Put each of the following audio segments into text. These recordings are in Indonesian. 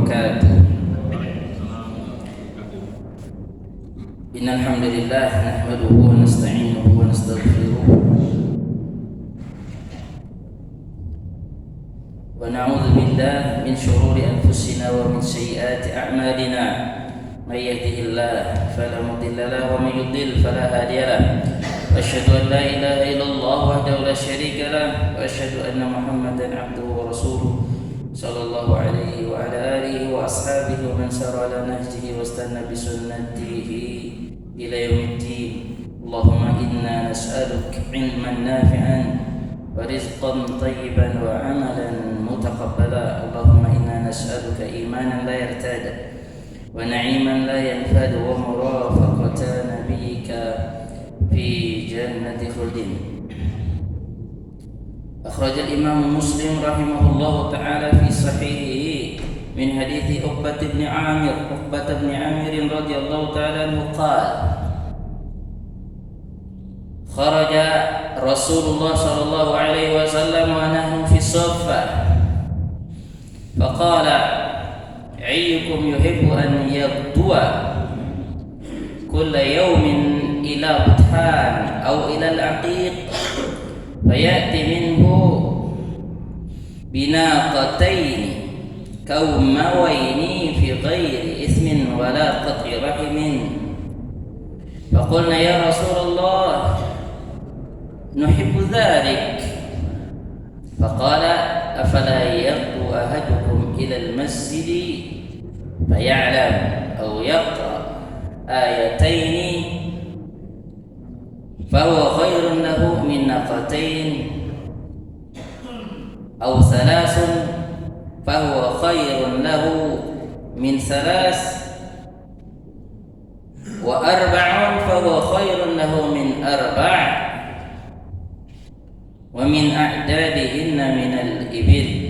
وبركاته. إن الحمد لله نحمده ونستعينه ونستغفره ونعوذ بالله من شرور أنفسنا ومن سيئات أعمالنا. من يهده الله فلا مضل له ومن يضلل فلا هادي له. أشهد أن لا إله إلا الله وحده لا شريك له وأشهد أن محمدا عبده ورسوله صلى الله عليه وعلى آله وأصحابه ومن سار على نهجه واستنى بسنته إلى يوم الدين. اللهم إنا نسألك علما نافعا ورزقا طيبا وعملا متقبلا. اللهم إنا نسألك إيمانا لا يرتاد ونعيما لا ينفد ومرافقة نبيك في جنة خلد. أخرج الإمام مسلم رحمه الله تعالى في صحيحه من حديث عقبة بن عامر رضي الله تعالى عنه قال: خرج رسول الله صلى الله عليه وسلم ونحن في الصفة فقال: أيكم يحب أن يغدو كل يوم إلى بطحان أو إلى العقيق فيأتي منه بناقتين كوموين في غير إثم ولا قطع رحم. فقلنا: يا رسول الله نحب ذلك. فقال: أفلا يغدو أحدكم إلى المسجد فيعلم أو يقرأ آيتين فهو خير له من ناقتين أو ثلاث فهو خير له من ثلاث وأربع فهو خير له من أربع ومن أعدادهن من الإبل.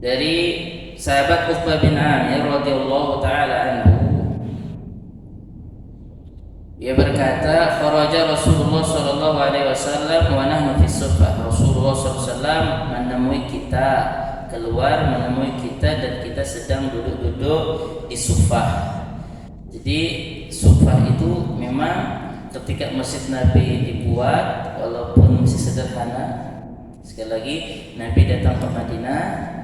Dari sahabat Uqbah bin Amir radhiyallahu taala anhu, ia berkata, kharaja Rasulullah sallallahu alaihi wasallam wa nahnu fi suffah. Rasulullah sallallahu alaihi wasallam menemui kita dan kita sedang duduk-duduk di suffah. Jadi suffah itu memang ketika masjid Nabi dibuat, walaupun masih sederhana. Sekali lagi, Nabi datang ke Madinah,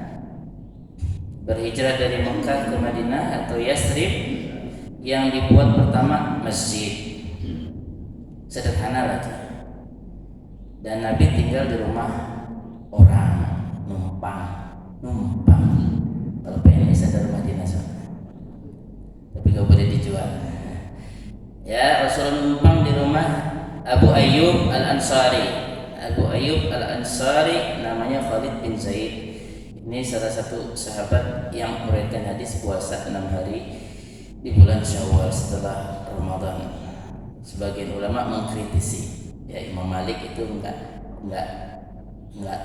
berhijrah dari Mekah ke Madinah atau Yathrib, yang dibuat pertama masjid sederhana lagi, dan Nabi tinggal di rumah orang, numpang. Kalau pengen bisa dari Madinah sana, tapi gak boleh dijual. Ya, Rasulullah numpang di rumah Abu Ayyub Al-Ansari, namanya Khalid bin Zaid. Ini salah satu sahabat yang meriwayatkan hadis puasa 6 hari di bulan Syawal setelah Ramadan. Sebagian ulama mengkritisi, ya, Imam Malik itu enggak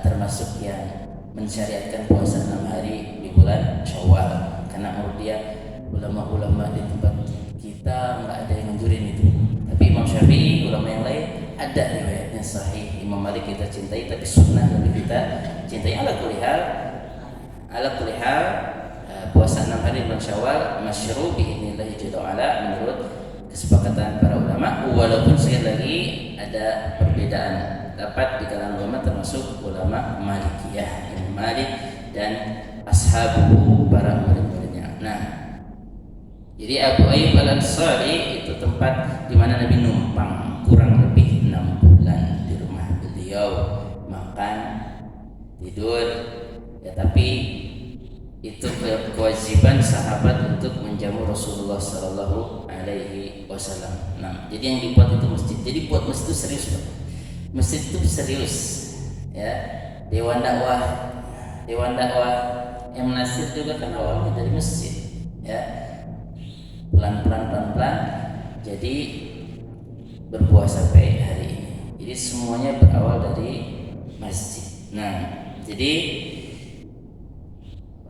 termasuk yang mensyariatkan puasa 6 hari di bulan Syawal, karena menurut dia ulama-ulama di tempat kita enggak ada yang nganjurin itu. Tapi Imam Syafi'i, ulama yang lain, ada riwayatnya sahih. Imam Malik kita cintai, tapi sunnah lebih kita cintai. Ala kulli hal, puasa 6 hari bulan Syawal masyru' bi'idznillah jalla menurut kesepakatan para ulama, walaupun sekali lagi ada perbedaan dapat di kalangan ulama, termasuk ulama Malikiyah, Imam Malik dan ashabu, para murid-muridnya. Nah, jadi Abu Ayyub Al-Ansari itu tempat di mana Nabi numpang kurang lebih 6 bulan di rumah beliau, makan, tidur, ya, tapi itu kewajiban sahabat untuk menjamu Rasulullah sallallahu alaihi wasallam. Nah, jadi yang dibuat itu masjid. Jadi buat masjid itu serius, Pak. Masjid itu serius. Ya, Dewan dakwah yang menasir juga kan awalnya dari masjid. Ya. Pelan-pelan jadi berbuah sampai hari ini. Jadi semuanya berawal dari masjid. Nah, jadi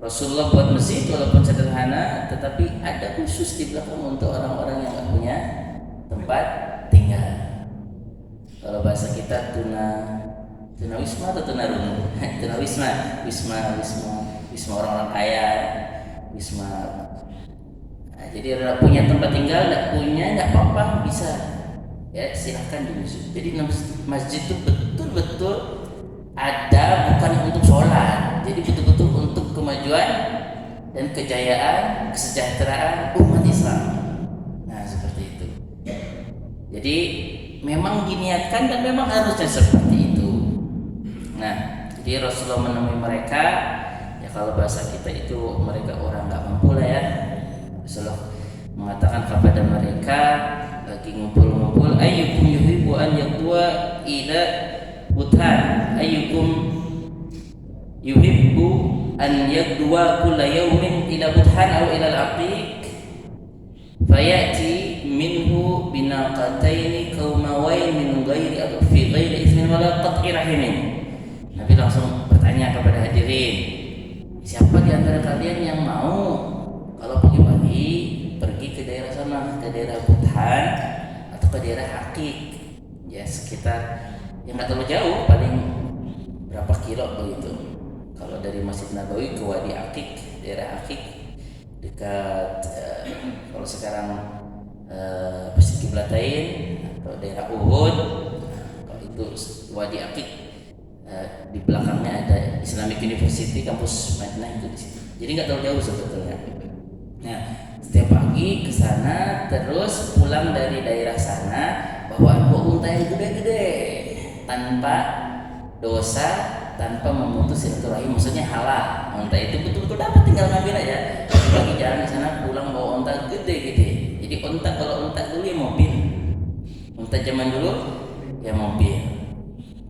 Rasulullah buat masjid walaupun sederhana, tetapi ada khusus di belakang untuk orang-orang yang nggak punya tempat tinggal. Kalau bahasa kita tuna wisma atau tuna rungu? Tuna wisma wisma orang-orang kaya, wisma. Nah, jadi orang punya tempat tinggal, tidak punya, tidak apa-apa, bisa. Ya silahkan di masjid. Jadi masjid itu betul-betul ada bukan untuk sholat, jadi betul-betul untuk kemajuan dan kejayaan, kesejahteraan umat Islam. Nah seperti itu. Jadi memang diniatkan dan memang harusnya seperti itu. Nah jadi Rasulullah menemui mereka, ya kalau bahasa kita itu mereka orang nggak mampu lah ya. Rasulullah mengatakan kepada mereka lagi ngumpul-ngumpul, ayyukum yuhibbu an yaqwa ila buthan, ayyukum yuhibbu an yaqwa kulla yawmin ila buthan aw ila al-aqiq fayati minhu binaqataini qaumawain min ghairi fi ghairi ismin wala qat'i rahimin. Nabi langsung bertanya kepada hadirin, siapa di antara kalian yang mau kalau pagi-pagi pergi ke daerah sana, ke daerah Buthan atau ke daerah Aqiq, ya sekitar yang nggak terlalu jauh, paling berapa kilo begitu. Kalau dari Masjid Nabawi ke Wadi Aqiq, daerah Aqiq dekat kalau sekarang Masjid Qiblatain atau daerah Uhud, kalau itu Wadi Aqiq, di belakangnya ada Islamic University kampus Madinah itu di situ. Jadi nggak terlalu jauh sebetulnya. Nah, setiap pagi ke sana, terus pulang dari daerah sana bawa unta yang gede-gede tanpa dosa, tanpa memutus silaturahim, maksudnya halal. Unta itu betul-betul dapat, tinggal ngambil aja. Pagi jalan ke sana, pulang bawa unta gede-gede. Jadi unta, kalau unta dulu ya mobil, unta zaman dulu ya mobil.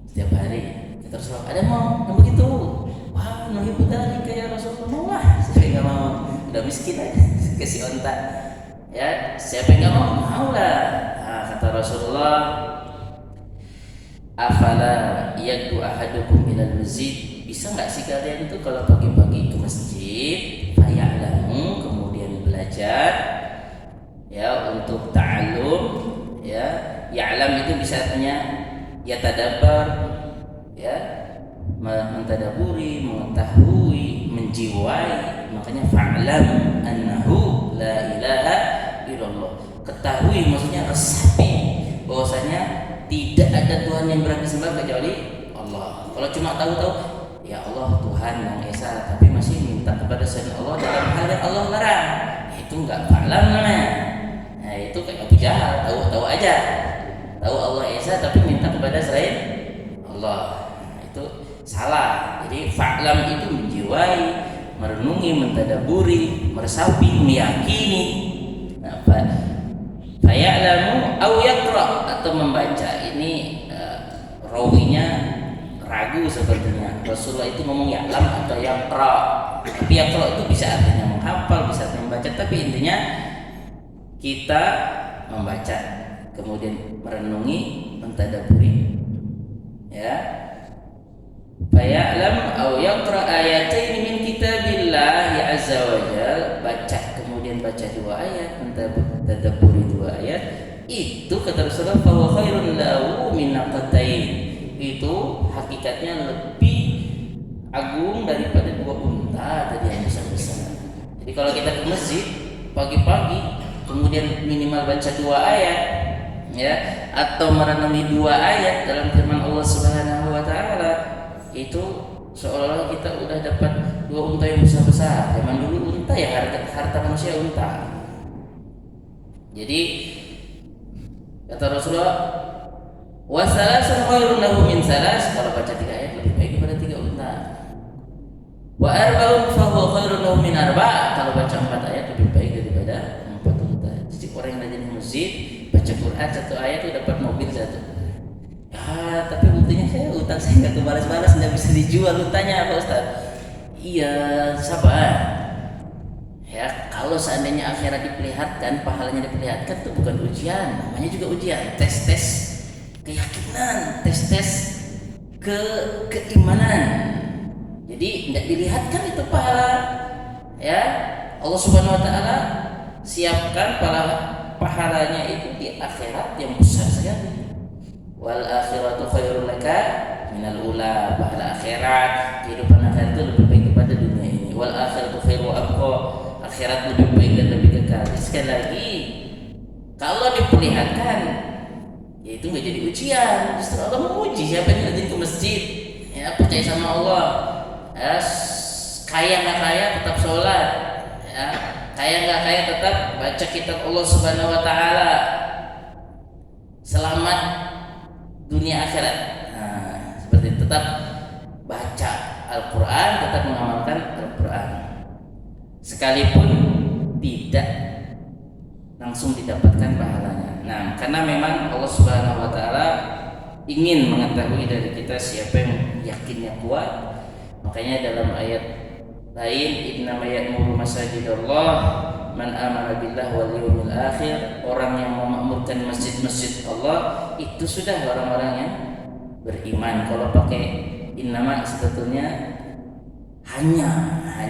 Setiap hari kita terus ada mau yang begitu. Wah, nuhibu dari kayak Rasulullah, mau lah. Saya nggak mau, udah miskin aja kasih unta. Ya, siapa yang nggak mau? Mau lah. Nah, kata Rasulullah, afala yaqdu ahadukum ilal masjid, bisa nggak sih kalian itu kalau pagi-pagi ke masjid, faya'lamu, kemudian belajar, ya untuk ta'allum, ya ya'lam itu bisa artinya ya tadabbar, ya mentadaburi, mengetahui, menjiwai. Makanya fa'lam annahu la ilaha illallah, ketahui, maksudnya resapi bahwasanya tidak ada Tuhan yang berhak disembah kecuali Allah. Kalau cuma tahu-tahu ya Allah Tuhan yang esa, tapi masih minta kepada selain Allah dalam hal yang Allah larang, itu enggak fa'lam namanya. Nah itu kayak Abu Jahal, tahu-tahu aja, tahu Allah esa tapi minta kepada selain Allah. Itu salah. Jadi fa'lam itu menjiwai, merenungi, mentadaburi, meresapi, meyakini. Nah, faya'lamu au yaqra, atau membaca. Ini rawinya ragu sepertinya. Rasulullah itu ngomong ya'lam atau yaqra. Tapi yaqra itu bisa artinya menghafal, bisa artinya membaca, tapi intinya kita membaca, kemudian merenungi, mentadaburi. Ya. Faya'lam au yaqra ayatain min kitabillah ya azza wa jal, baca, kemudian baca 2 ayat, mentadaburi 2 ayat, itu kata Rasulullah fa huwa khairun lahu min naqatain, itu hakikatnya lebih agung daripada 2 unta tadi yang besar-besar. Jadi kalau kita ke masjid pagi-pagi kemudian minimal baca 2 ayat, ya, atau merenungi 2 ayat dalam firman Allah Subhanahu wa taala, itu seolah-olah kita udah dapat 2 unta yang besar-besar. Zaman dulu unta ya harta manusia unta. Jadi kata Rasulullah, wa salasun khairun lahu min salas, kalau baca 3 ayat lebih baik daripada 3 unta. Wa arba'un fa huwa khairun lahu min arba', kalau baca 4 ayat lebih baik daripada 4 unta. Jadi orang yang rajin masjid baca Quran 1 ayat itu dapat mobil 1. Ya, tapi buktinya utang saya nggak kebalas-balas, nggak bisa dijual. Untanya apa Ustaz? Iya, sabar. Ya, kalau seandainya akhirat diperlihatkan, pahalanya diperlihatkan, itu bukan ujian, namanya juga ujian, tes-tes keyakinan, tes-tes keimanan. Jadi tidak dilihatkan itu pahala. Ya, Allah Subhanahu Wa Taala siapkan pahalanya itu di akhirat yang besar sekali. Wal akhiratu khairul laka minal ula, pahala akhirat, kehidupan akhirat itu lebih baik daripada dunia ini. akhirat lebih baik dan lebih kekal. Sekali lagi, kalau diperlihatkan, ya itu nggak jadi ujian. Justru Allah menguji siapa yang rajin ke masjid, ya percaya sama Allah, ya, kaya nggak kaya tetap sholat, ya, kaya nggak kaya tetap baca kitab Allah Subhanahu Wa Taala, selamat dunia akhirat. Nah, seperti itu, tetap baca Al-Quran, tetap mengamalkan Al-Quran, sekalipun tidak langsung didapatkan pahalanya. Nah, karena memang Allah Subhanahu Wa Taala ingin mengetahui dari kita siapa yang yakinnya kuat. Makanya dalam ayat lain, innama ya'muru masajidallah man amana billah wal yawmil akhir, orang yang memakmurkan masjid-masjid Allah itu sudah orang-orang yang beriman. Kalau pakai innama sebetulnya hanya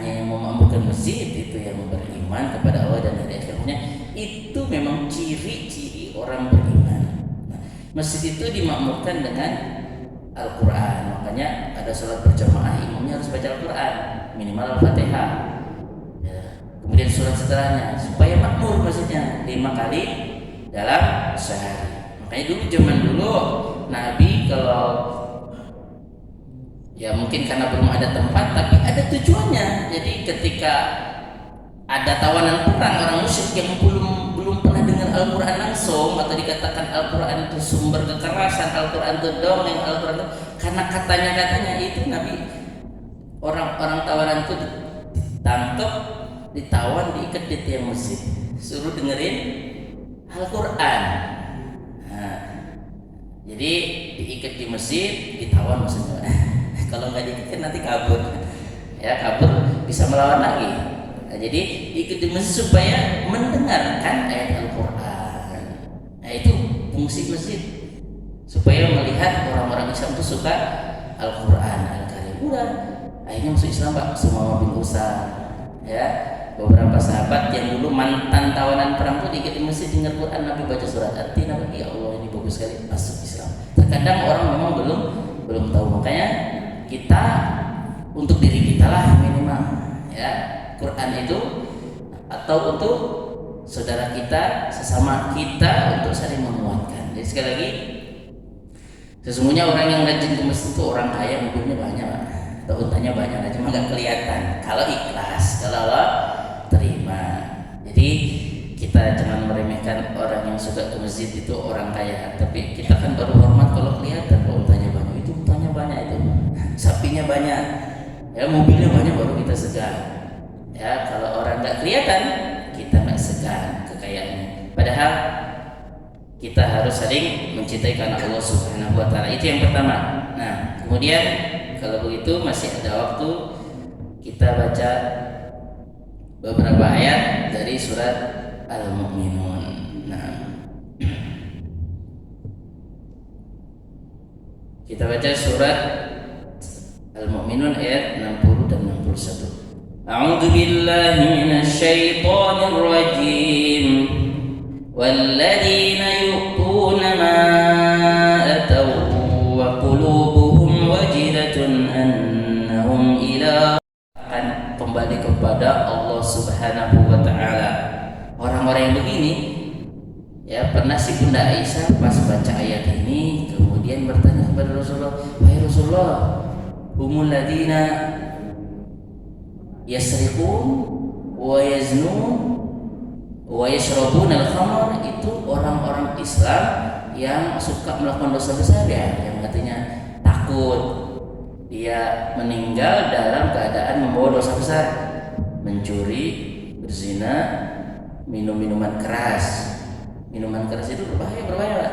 yang memakmurkan masjid itu yang beriman kepada Allah dan hari akhirnya, itu memang ciri-ciri orang beriman. Nah, masjid itu dimakmurkan dengan Al-Quran, makanya ada sholat berjamaah, imamnya harus baca Al-Quran, minimal Al-Fatihah, ya. Kemudian surat setelahnya, supaya makmur masjidnya 5 kali dalam sehari. Makanya dulu, zaman dulu Nabi kalau ya mungkin karena belum ada tempat, tapi ada tujuannya. Jadi ketika ada tawanan perang orang musyrik yang belum pernah dengar Al-Quran langsung, atau dikatakan Al-Quran itu sumber kekerasan, Al-Quran itu dongeng, Al-Quran itu karena katanya itu Nabi, orang tawanan itu ditangkap, ditawan, diikat di tiang masjid, suruh dengerin Al-Quran. Nah, jadi diikat di masjid, ditawan maksudnya. Kalau nggak diikat kan nanti kabur, ya kabur bisa melawan lagi. Nah, jadi ikut di masjid supaya mendengarkan ayat Al-Quran. Nah, itu fungsi masjid, supaya melihat orang-orang Islam itu suka Al-Quran Al-Karim. Udah, akhirnya masuk Islam Pak, semua bin Utsman, ya. Beberapa sahabat yang dulu mantan tawanan perang itu diikat di masjid dengar Quran, Nabi baca surat artinya, ya Allah ini bagus sekali, masuk Islam. Terkadang orang memang belum tahu, makanya kita untuk diri kita lah minimal, ya, Quran itu, atau untuk saudara kita, sesama kita, untuk saling menguatkan. Jadi sekali lagi, sesungguhnya orang yang rajin ke masjid itu orang kaya, mobilnya banyak atau untanya banyak, cuma nggak kelihatan. Kalau ikhlas, kalau Allah terima. Jadi kita jangan meremehkan orang yang suka ke masjid itu orang kaya, tapi kita kan baru hormat kalau kelihatan. Kalau untanya banyak, itu untanya banyak, itu sapinya banyak, ya mobilnya banyak, baru kita segan. Ya, kalau orang nggak kelihatan, kita nggak segan kekayaannya. Padahal kita harus saling mencintai karena Allah Subhanahu Wa Taala. Itu yang pertama. Nah, kemudian kalau begitu masih ada waktu, kita baca beberapa ayat dari surat Al-Mu'minun. Nah, kita baca surat Al-Mu'minun ayat 60 dan 61. A'udzu billahi minasy syaithanir rajim. Walladzina yu'tuna ma ataw wa qulubuhum wajilatun annahum ila, akan kembali kepada Allah Subhanahu Wa Taala. Orang-orang yang begini, ya, pernah si Bunda Aisyah pas baca ayat ini kemudian bertanya kepada Rasulullah, wahai Rasulullah, humul ladina yasriqun wa yaznun wa yashrabun al-khamr, itu orang-orang Islam yang suka melakukan dosa besar, ya, yang katanya takut dia meninggal dalam keadaan membawa dosa besar, mencuri, berzina, minum minuman keras. Minuman keras itu berbahaya Pak.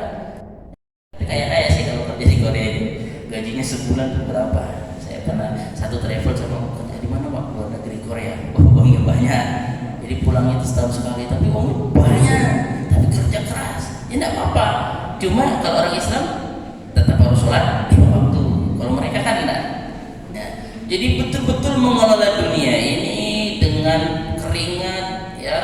Kayak sih kalau kerja di Korea itu gajinya sebulan tuh berapa? Saya pernah satu travel sama, kerja di mana Pak? Luar negeri Korea. Uangnya banyak, jadi pulang itu setahun sekali, tapi uangnya banyak, tapi kerja keras. Ya enggak apa-apa. Cuma kalau orang Islam tetap harus sholat 5 waktu. Kalau mereka kan enggak. Nah, jadi betul-betul mengelola dunia ini dengan keringat, ya,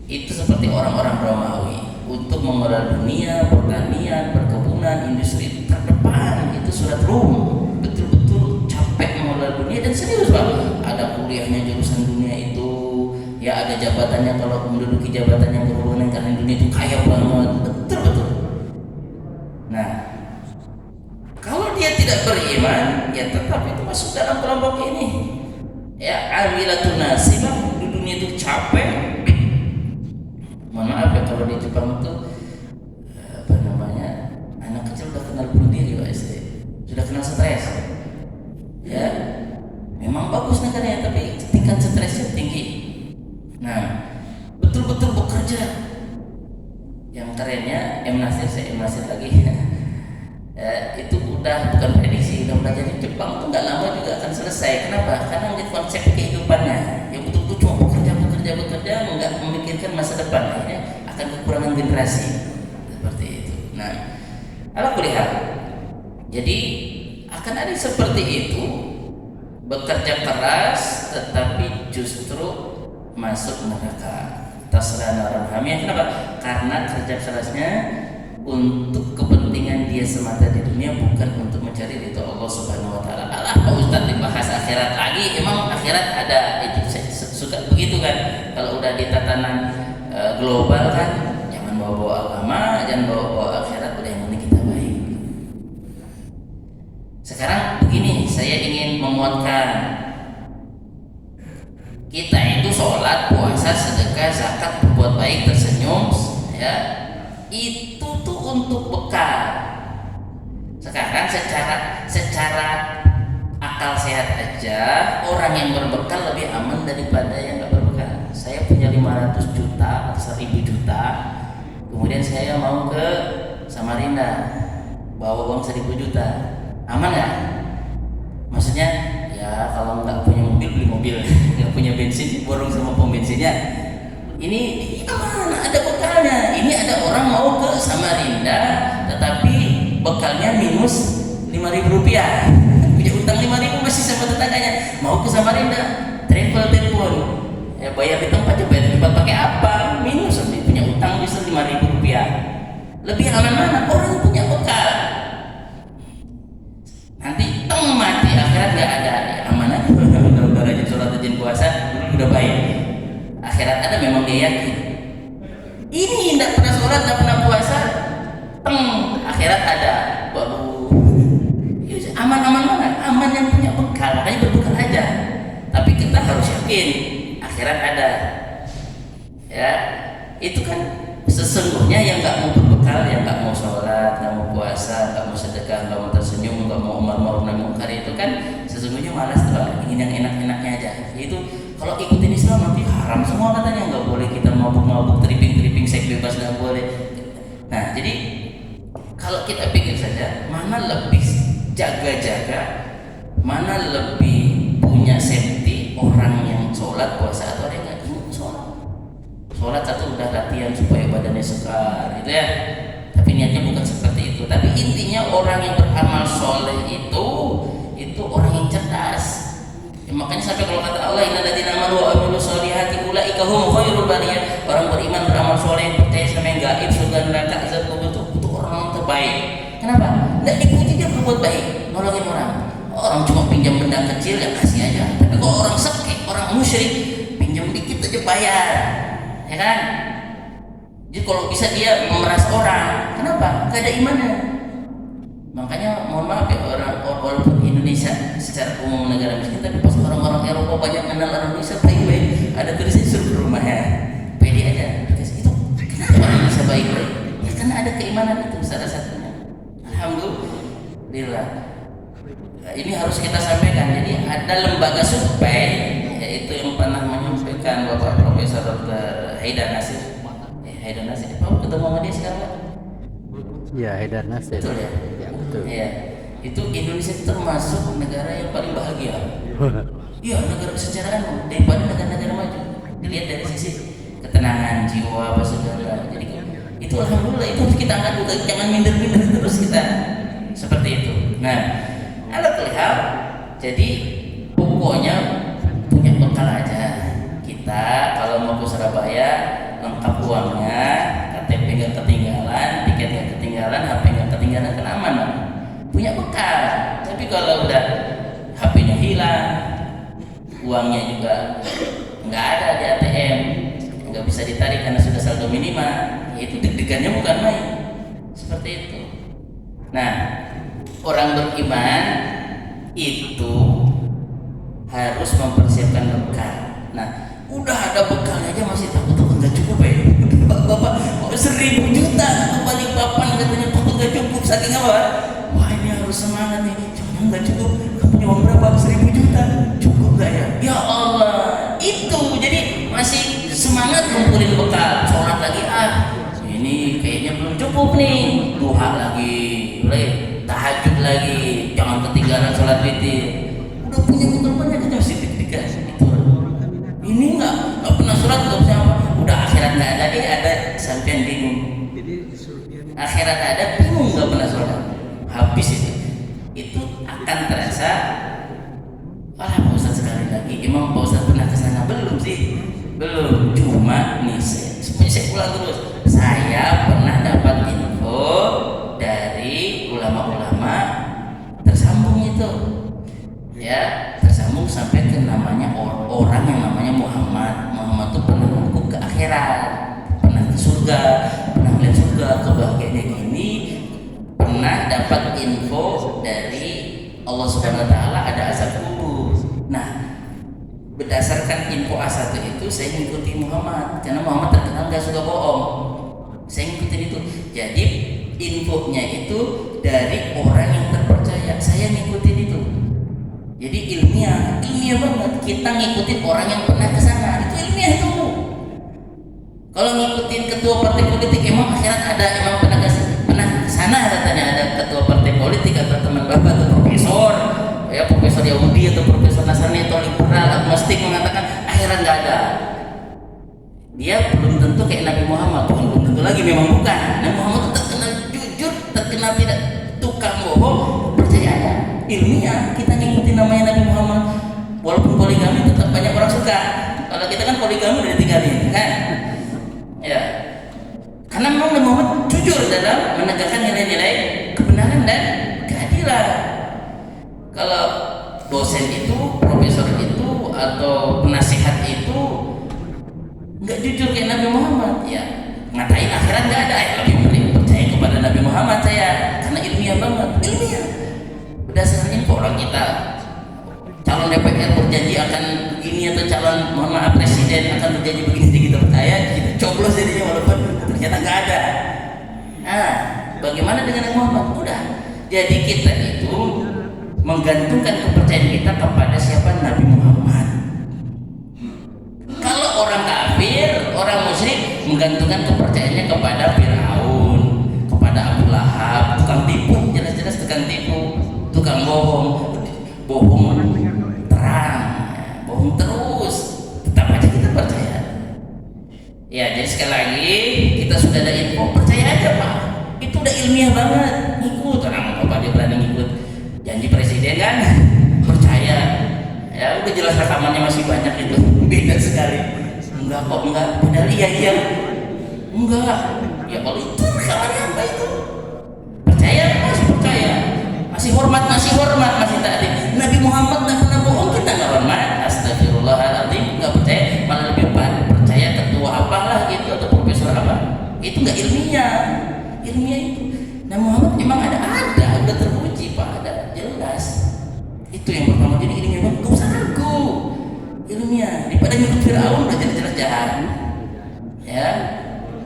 itu seperti orang-orang Romawi. Untuk mengelola dunia, pertanian, perkebunan, industri terdepan, itu surat Rum. Betul-betul capek mengelola dunia dan serius Pak. Ada kuliahnya jurusan dunia itu, ada jabatannya, kalau menduduki jabatan yang berhubungan dengan dunia itu kaya banget, betul. Nah, kalau dia tidak beriman, ya tetap itu masuk dalam kelompok ini. Ya, amilatun nasibah, di dunia itu capek. Mohon maaf ya, kalau di Jepang itu anak kecil udah kenal bunuh diri Pak SD, sudah kenal stres. Ya, memang bagus negaranya, tapi tingkat stresnya tinggi. Nah, betul-betul bekerja. Yang kerennya saya Nasir lagi. Itu udah bukan prediksi, udah belajar di Jepang tuh nggak lama juga akan selesai. Kenapa? Karena melihat konsep kehidupannya yang betul-betul cuma bekerja, nggak memikirkan masa depan, akhirnya akan kekurangan generasi seperti itu. Nah, ala kulihat, jadi akan ada seperti itu, bekerja keras tetapi justru masuk neraka. Tasla naran hamiyah. Kenapa? Karena kerja kerasnya untuk kepentingan dia semata di dunia, bukan untuk mencari ridho Allah Subhanahu wa taala. Alah, Pak Ustaz dibahas akhirat lagi. Emang akhirat ada itu, saya suka begitu kan. Kalau udah di tatanan global kan, jangan bawa-bawa agama, jangan bawa-bawa akhirat, udah yang penting kita baik. Sekarang begini, saya ingin menguatkan, kita itu sholat, puasa, sedekah, zakat, berbuat baik, tersenyum, ya, itu tuh untuk bekal. Sekarang secara akal sehat aja, orang yang berbekal lebih aman daripada yang nggak berbekal. Saya punya 500 juta atau 1000 juta, kemudian saya mau ke Samarinda bawa uang 1000 juta, aman nggak? Maksudnya ya kalau nggak punya mobil beli mobil, nggak punya bensin borong sama pom bensinnya. Ini aman, ada bekalnya. Ini ada orang mau ke Samarinda tetapi bekalnya minus 5.000 rupiah, punya utang 5.000 masih sama tetangganya, mau ke Samarinda, travel telepon, ya bayar di tempat, bayar di tempat pakai apa, minus, punya utang bisa 5.000 rupiah. Lebih aman mana? Orang yang punya bekal. Nanti mati akhirat nggak ada, ya aman aja. Udah rajin sholat, rajin puasa, udah baik. Akhirat ada, memang dia yakin. Ini tidak pernah sholat, tidak pernah puasa, akhirat ada. Waduh, aman-aman mana? Aman yang punya bekal, makanya berbekal aja. Tapi kita harus yakin akhirat ada. Ya, itu kan sesungguhnya yang nggak mau berbekal, yang nggak mau sholat, nggak mau puasa, nggak mau sedekah, nggak mau tersenyum, nggak mau amar ma'ruf nahi munkar, itu kan sesungguhnya malas tuh, ingin yang enak-enaknya aja. Itu kalau ikutin Islam nanti haram semua katanya, nggak boleh kita mabuk-mabuk, tripping, seks bebas, nggak boleh. Nah, jadi kalau kita pikir saja, mana lebih jaga-jaga, mana lebih punya safety, orang yang sholat puasa atau orang yang nggak sholat. Sholat satu udah latihan supaya badannya sekar, gitu ya. Tapi niatnya bukan seperti itu. Tapi intinya orang yang beramal soleh itu orang yang cerdas. Ya, makanya sampai kalau kata Allah, innal ladzina amanu wa amilus solihati ulaika hum khairul bariyah. Orang beriman, beramal soleh, percaya sama yang gaib, surga neraka, azab kubur, itu orang terbaik. Kenapa? Nggak dipuji dia berbuat baik, nolongin orang. Orang cuma pinjam benda kecil ya kasih aja. Tapi kalau orang sekek, orang musyrik, pinjam dikit aja bayar. Ya kan? Jadi kalau bisa dia memeras orang, kenapa? Gak ada imannya. Makanya mohon maaf ya, walaupun Indonesia secara umum negara miskin, tapi pas orang-orang Eropa banyak kenal orang Indonesia baik-baik, ada tulisnya suruh ke rumah ya, pede aja. Itu kenapa orang Indonesia baik-baik? Ya karena ada keimanan, itu salah satunya. Alhamdulillah. Nah, ini harus kita sampaikan. Jadi ada lembaga survei, yaitu yang pernah menyampaikan Bapak Profesor Dr. Haidar Nasir. Haidar Nasir, Pak ketemu sama dia sekarang Pak? Ya, Haidar Nasir. Betul ya? Ya, betul. Iya. Itu Indonesia termasuk negara yang paling bahagia. Iya, negara secara daripada negara-negara maju. Dilihat dari sisi ketenangan jiwa apa segala. Jadi itu alhamdulillah, itu harus kita angkat juga, jangan minder-minder terus kita. Seperti itu. Nah, ala kelihatan. Jadi pokoknya punya bekal aja. Kita kalau mau ke Surabaya lengkap uangnya, KTP nggak ketinggalan, tiket nggak ketinggalan, HP nggak ketinggalan, kan aman lah. Punya bekal. Tapi kalau udah HP-nya hilang, uangnya juga nggak ada di ATM, nggak bisa ditarik karena sudah saldo minimal. Itu deg-degannya bukan main, seperti itu. Nah, orang beriman itu harus mempersiapkan bekal. Nah, udah ada bekalnya aja masih takut nggak cukup ya. Bapak 1.000 juta kembali papan katanya takut nggak cukup, saking apa? Wah, ini harus semangat nih. Jangan nggak cukup. Kamu uang berapa? 1.000 juta. Cukup nggak ya? Ya Allah, itu jadi masih semangat kumpulin bekal. Sholat lagi ini kayaknya belum cukup nih. Duha lagi, tahajud lagi, jangan ketinggalan sholat witir. Udah punya bekal banyak kita masih deg-degan itu. Ini nggak pernah sholat nggak bisa apa. Udah akhirat nggak ada, ada sampean bingung. Akhirat ada bingung nggak pernah sholat. Habis itu akan terasa. Wah, Pak Ustadz sekali lagi. Emang Pak Ustadz pernah kesana? Belum sih, belum. Cuma nih saya ulang terus. Saya pernah dapat info dari ulama-ulama tersambung itu, ya tersambung sampai ke namanya orang yang namanya Muhammad. Muhammad itu pernah mengaku ke akhirat, pernah ke surga, pernah melihat surga, kebahagiaannya gini. Pernah dapat info dari Allah Subhanahu Wa Taala ada azab kubur. Nah, berdasarkan info A1 itu saya mengikuti Muhammad karena Muhammad terkenal gak suka bohong. Saya ngikutin itu. Jadi infonya itu dari orang yang terpercaya. Saya ngikutin itu. Jadi ilmiah banget. Kita ngikutin orang yang pernah ke sana. Itu ilmiah itu. Kalau ngikutin ketua partai politik, emang akhirat ada, emang pernah ke sana katanya ada ketua partai politik atau teman bapak atau profesor, ya profesor Yahudi atau profesor Nasrani atau liberal agnostik mengatakan akhirat nggak ada. Dia belum tentu kayak Nabi Muhammad, bukan belum tentu lagi, memang bukan. Nabi Muhammad itu terkenal jujur, terkenal tidak tukang bohong, percaya ada. Ilmiah kita ngikutin namanya Nabi Muhammad. Walaupun poligami tetap banyak orang suka. Kalau kita kan poligami udah ditinggalin, kan? Ya. Karena memang Nabi Muhammad jujur dalam menegakkan nilai-nilai kebenaran dan keadilan. Kalau dosen itu, profesor itu, atau penasihat itu nggak jujur kayak Nabi Muhammad, ya ngatain akhirat nggak ada, lebih mending percaya kepada Nabi Muhammad saya, karena ilmiah banget, ilmiah. Berdasarkan info orang kita, calon DPR berjanji akan begini atau calon mohon maaf presiden akan berjanji begini, kita percaya, kita coblos jadinya walaupun ternyata nggak ada. Nah, bagaimana dengan Nabi Muhammad? Udah. Jadi kita itu menggantungkan kepercayaan kita kepada siapa? Nabi Muhammad. Kalau orang kafir, orang musyrik menggantungkan kepercayaannya kepada Firaun, kepada Abu Lahab, tukang tipu, jelas-jelas tukang tipu, tukang bohong terang, bohong terus, tetap aja kita percaya. Ya, jadi sekali lagi kita sudah ada info, percaya aja Pak. Itu udah ilmiah banget. Ikut orang apa dia berani ngikut janji presiden kan? Percaya. Ya udah jelas rekamannya masih banyak itu. Beda sekali. Enggak kok, enggak. Padahal iya. Enggak. Ya kalau itu rekamannya apa itu? Percaya, masih percaya. Masih hormat, masih taat. Nabi Muhammad enggak pernah bohong, kita enggak hormat. Astagfirullahaladzim, enggak percaya, malah lebih percaya ketua apalah gitu atau profesor apa. Itu enggak ilmiah. Ilmiah itu. Nabi Muhammad emang ada, udah teruji Pak, ada jelas. Itu yang pertama. Jadi ilmiah banget, gak usah ragu. Ilmiah daripada ngikut Firaun udah jelas-jelas jahat, ya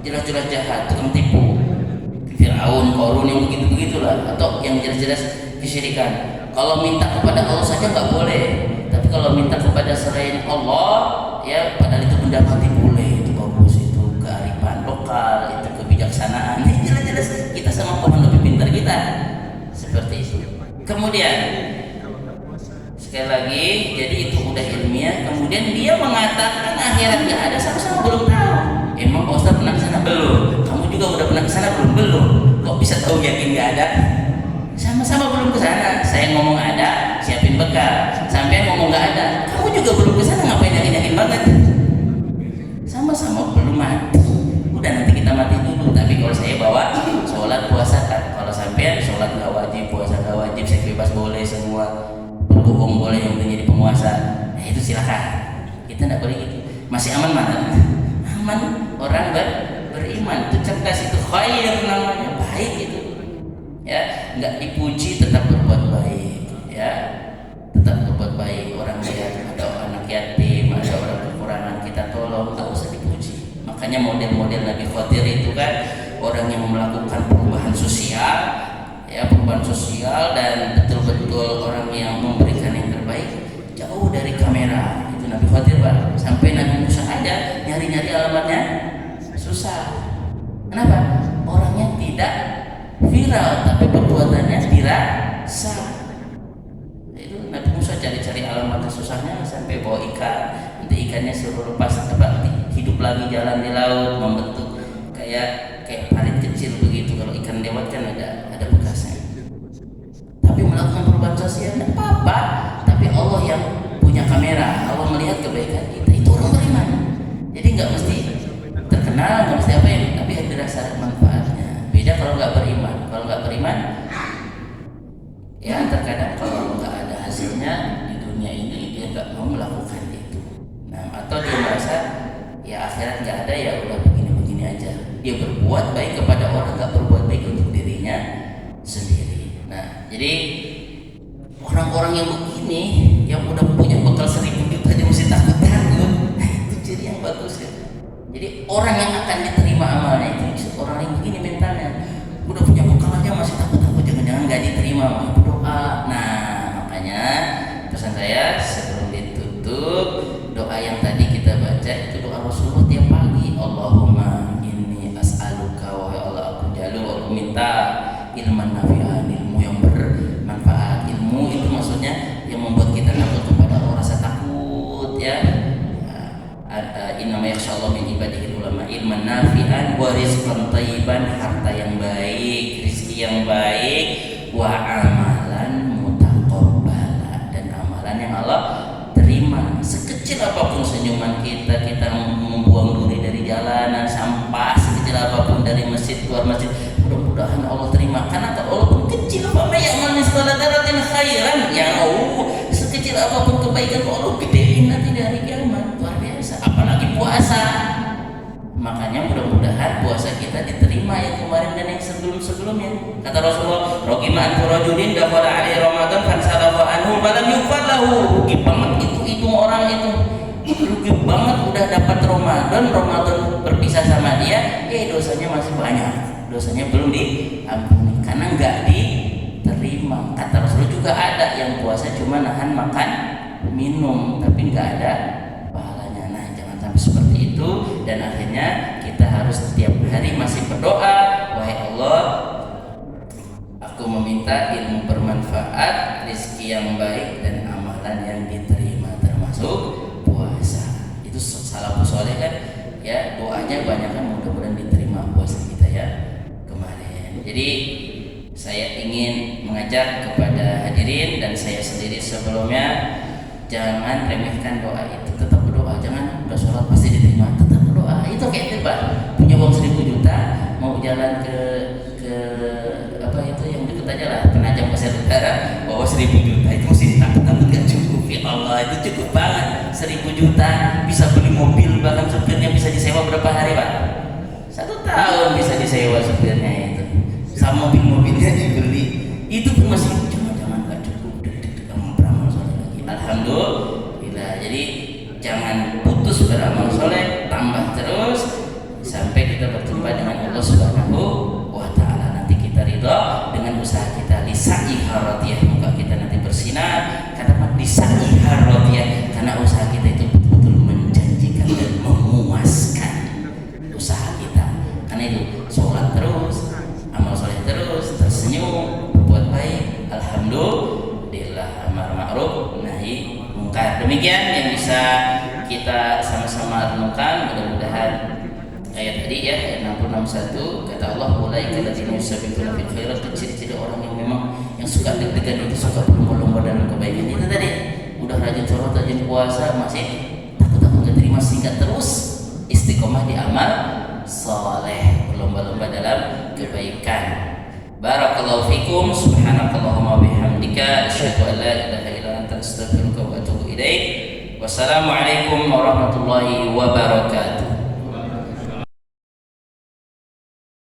jelas-jelas jahat, tukang tipu. Firaun, Qarun yang begitu-begitulah, atau yang jelas-jelas kesyirikan. Kalau minta kepada Allah saja nggak boleh, tapi kalau minta kepada selain Allah, ya padahal itu benda mati boleh, itu bagus, itu kearifan lokal, itu kebijaksanaan. Ini jelas-jelas kita sama Tuhan lebih pintar kita, seperti itu. Kemudian sekali lagi, jadi itu udah ilmiah. Kemudian dia mengatakan akhirat nggak ada, sama-sama belum tahu. Emang Pak Ustadz pernah kesana? Belum. Kamu juga udah pernah kesana? Belum. Kok bisa tahu yakin nggak ada? Sama-sama belum kesana. Saya ngomong ada, siapin bekal. Sampai ngomong nggak ada, kamu juga belum kesana, ngapain yakin banget? Sama-sama belum mati. Udah nanti kita mati dulu. Tapi kalau saya bawa sholat puasa kan. Kalau sampai sholat nggak wajib, puasa nggak wajib, seks bebas boleh semua. Berbohong boleh yang udah jadi penguasa. Nah itu silakan. Kita nggak boleh gitu. Masih aman mana? Aman orang beriman, itu cerdas, itu khair namanya, baik itu. Ya, nggak dipuji tetap berbuat baik, ya. Tetap berbuat baik. Orang lihat ada anak yatim, ada orang kekurangan, kita tolong, nggak usah dipuji. Makanya model-model Nabi Khadir itu kan orang yang melakukan perubahan sosial, ya, perubahan sosial, dan betul-betul orang yang memberikan yang terbaik, jauh dari kamera. Itu Nabi Khadir, Pak. Sampai Nabi Musa aja nyari-nyari alamatnya susah. Kenapa? Orangnya tidak viral, tapi perbuatannya dirasa. Itu Nabi Musa cari-cari alamatnya susahnya sampai bawa ikan. Nanti ikannya suruh lepas hidup lagi jalan di laut, membentuk kayak parit kecil begitu. Kalau ikan lewat kan ada bekasnya. Tapi melakukan perubahan sosial tidak apa-apa. Tapi Allah yang punya kamera, Allah melihat kebaikan kita, itu orang beriman. Jadi nggak mesti terkenal, nggak mesti apa ya, tapi ada rasa manfaatnya. Beda kalau nggak beriman. Kalau nggak beriman, ya terkadang kalau nggak ada hasilnya di dunia ini dia nggak mau melakukan itu. Nah, atau dia merasa ya akhirat nggak ada, ya udah begini-begini aja. Dia berbuat baik kepada orang, nggak berbuat baik untuk dirinya sendiri. Nah, jadi orang-orang yang begini, yang udah punya bekal 1000 juta aja mesti takut-takut. Nah, itu ciri yang bagus ya. Jadi orang yang akan diterima amalnya itu orang yang begini mentalnya. Udah punya bekal aja masih takut-takut, jangan-jangan nggak diterima, berdoa. Nah, makanya pesan saya sebelum ditutup, doa yang tadi kita baca itu doa Rasulullah tiap pagi. Allahumma inni as'aluka, wahai Allah aku jalu, aku minta ilman nafi'an, ilmu yang bermanfaat. Ilmu itu maksudnya yang membuat kita takut kepada Allah, rasa takut, ya. Innama yakhshallahu min ibadihi ulama, ilman nafi'an wa rizqan thayyiban, harta yang baik, rezeki yang baik, wa amalan mutaqabbala, dan amalan yang Allah terima. Sekecil apapun senyuman kita membuang duri dari jalanan, sampah sekecil apapun dari masjid keluar masjid, mudah-mudahan Allah terima. Karena kalau Allah pun kecil, apa ya'mal mithqala dzarratin khairan yarau, sekecil apapun kebaikan Allah gedein nanti dari kiamat. Luar biasa, apalagi puasa. Makanya mudah-mudahan puasa kita diterima yang kemarin dan yang sebelum-sebelumnya. Kata Rasulullah, "Raqima an rajulin dakhala alaihi Ramadan fansalafa anhu falam yughfar lahu." Rugi banget itu orang itu. Rugi banget udah dapat Ramadan berpisah sama dia, dosanya masih banyak. Dosanya belum diampuni karena enggak diterima. Kata Rasulullah juga ada yang puasa cuma nahan makan minum tapi enggak ada pahalanya. Nah, jangan sampai seperti itu, dan akhirnya kita harus setiap hari masih berdoa, wahai Allah, aku meminta ilmu bermanfaat, rezeki yang baik, dan amalan yang diterima, termasuk puasa. Itu salafus saleh kan, ya, doanya banyak kan, mudah-mudahan diterima puasa kita ya kemarin. Jadi saya ingin mengajak kepada hadirin dan saya sendiri sebelumnya, jangan remehkan doa itu. Tetap berdoa, jangan udah sholat pasti diterima, tetap berdoa. Itu kayak tiba punya uang 1000 juta mau jalan ke apa itu yang deket aja lah, Penajam Pasir Utara, bawa 1000 juta itu mesti takut-takut gak cukup. Ya Allah, itu cukup banget. 1000 juta bisa beli mobil, bahkan supirnya bisa disewa berapa hari, Pak? 1 tahun bisa disewa supirnya itu, sama mobil-mobilnya dibeli. Itu pun masih jangan gak cukup, deg-degan beramal soleh lagi. Alhamdulillah. Jadi jangan putus beramal soleh, tambah terus sampai kita berjumpa dengan Allah Subhanahu wa Ta'ala. Nanti kita ridha dengan usaha kita, lisa'i haradiyah, muka kita nanti bersinar. Karena lisa'i haradiyah, karena usaha kita itu betul-betul menjanjikan dan memuaskan usaha kita. Karena itu sholat terus, amal soleh terus, tersenyum, berbuat baik, alhamdulillah, amar ma'ruf nahi mungkar. Demikian yang bisa kita sama-sama renungkan. Mudah-mudahan ayat tadi ya, ayat 60-61, kata Allah, ulaika alladzina yusabiquna fil khairat, ciri-ciri orang yang memang yang suka deg-degan itu, suka berlomba-lomba dalam kebaikan. Itu tadi udah rajin sholat, rajin puasa, masih takut-takut gak terima, sehingga terus istiqomah di amal soleh, berlomba-lomba dalam kebaikan. Barakallahu fikum, subhanakallahumma bihamdika, asyhadu an la ilaha illa anta, astaghfiruka wa atubu ilaik. Wassalamualaikum warahmatullahi wabarakatuh.